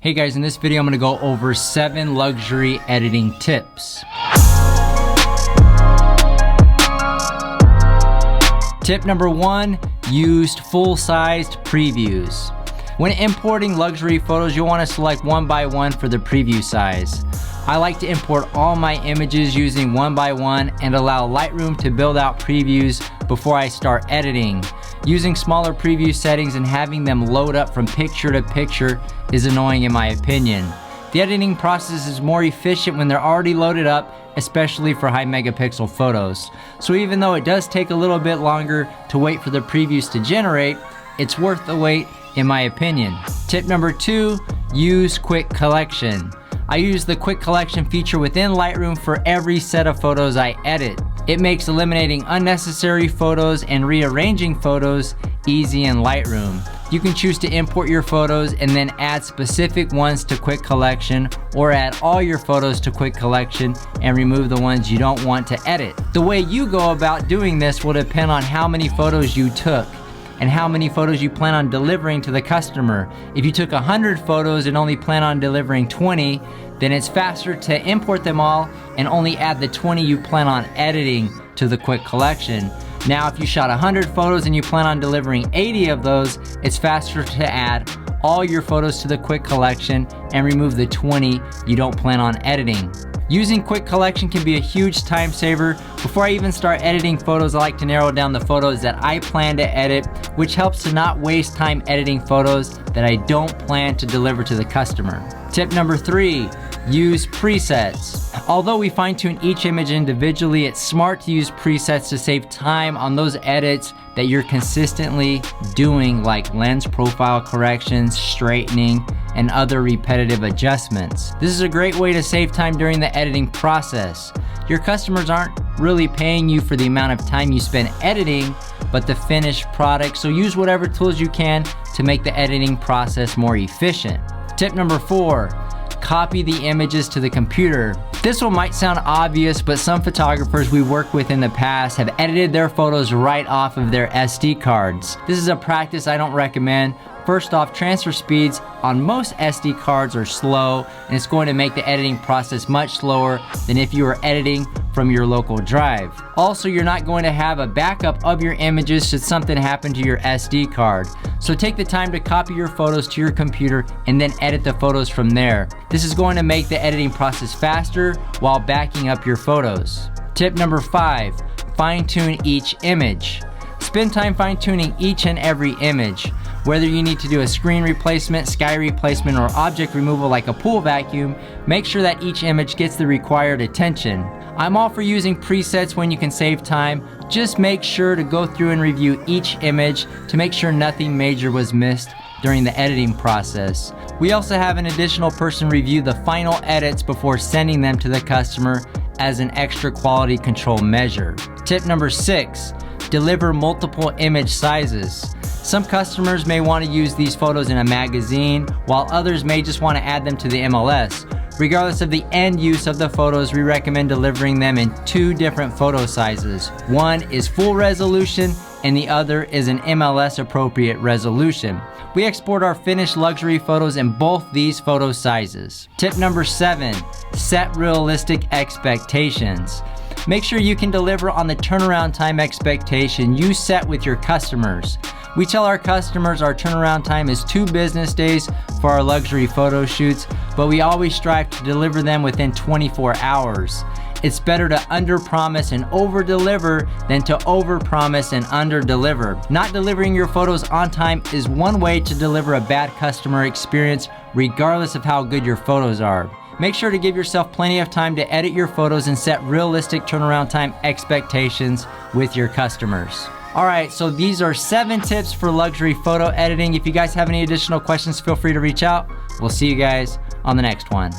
Hey guys, in this video I'm going to go over 7 luxury editing tips. Tip number 1, use full-sized previews. When importing luxury photos, you'll want to select 1x1 for the preview size. I like to import all my images using 1x1 and allow Lightroom to build out previews before I start editing. Using smaller preview settings and having them load up from picture to picture is annoying in my opinion. The editing process is more efficient when they're already loaded up, especially for high megapixel photos. So even though it does take a little bit longer to wait for the previews to generate, it's worth the wait in my opinion. Tip number 2, use Quick Collection. I use the Quick Collection feature within Lightroom for every set of photos I edit. It makes eliminating unnecessary photos and rearranging photos easy in Lightroom. You can choose to import your photos and then add specific ones to Quick Collection, or add all your photos to Quick Collection and remove the ones you don't want to edit. The way you go about doing this will depend on how many photos you took and how many photos you plan on delivering to the customer. If you took 100 photos and only plan on delivering 20, then it's faster to import them all and only add the 20 you plan on editing to the Quick Collection. Now, if you shot 100 photos and you plan on delivering 80 of those, it's faster to add all your photos to the Quick Collection and remove the 20 you don't plan on editing. Using Quick Collection can be a huge time saver. Before I even start editing photos, I like to narrow down the photos that I plan to edit, which helps to not waste time editing photos that I don't plan to deliver to the customer. Tip number 3, use presets. Although we fine-tune each image individually, it's smart to use presets to save time on those edits that you're consistently doing, like lens profile corrections, straightening, and other repetitive adjustments. This is a great way to save time during the editing process. Your customers aren't really paying you for the amount of time you spend editing, but the finished product, so use whatever tools you can to make the editing process more efficient. Tip number 4, copy the images to the computer. This one might sound obvious, but some photographers we worked with in the past have edited their photos right off of their SD cards. This is a practice I don't recommend. First off, transfer speeds on most SD cards are slow, and it's going to make the editing process much slower than if you were editing from your local drive. Also, you're not going to have a backup of your images should something happen to your SD card. So take the time to copy your photos to your computer and then edit the photos from there. This is going to make the editing process faster while backing up your photos. Tip number 5, fine-tune each image. Spend time fine-tuning each and every image. Whether you need to do a screen replacement, sky replacement, or object removal like a pool vacuum, make sure that each image gets the required attention. I'm all for using presets when you can save time. Just make sure to go through and review each image to make sure nothing major was missed during the editing process. We also have an additional person review the final edits before sending them to the customer as an extra quality control measure. Tip number 6, deliver multiple image sizes. Some customers may want to use these photos in a magazine, while others may just want to add them to the MLS. Regardless of the end use of the photos, we recommend delivering them in 2 different photo sizes. One is full resolution and the other is an MLS appropriate resolution. We export our finished luxury photos in both these photo sizes. Tip number 7, set realistic expectations. Make sure you can deliver on the turnaround time expectation you set with your customers. We tell our customers our turnaround time is 2 business days for our luxury photo shoots, but we always strive to deliver them within 24 hours. It's better to under-promise and over-deliver than to over-promise and under-deliver. Not delivering your photos on time is one way to deliver a bad customer experience, regardless of how good your photos are. Make sure to give yourself plenty of time to edit your photos and set realistic turnaround time expectations with your customers. Alright, so these are 7 tips for luxury photo editing. If you guys have any additional questions, feel free to reach out. We'll see you guys on the next one.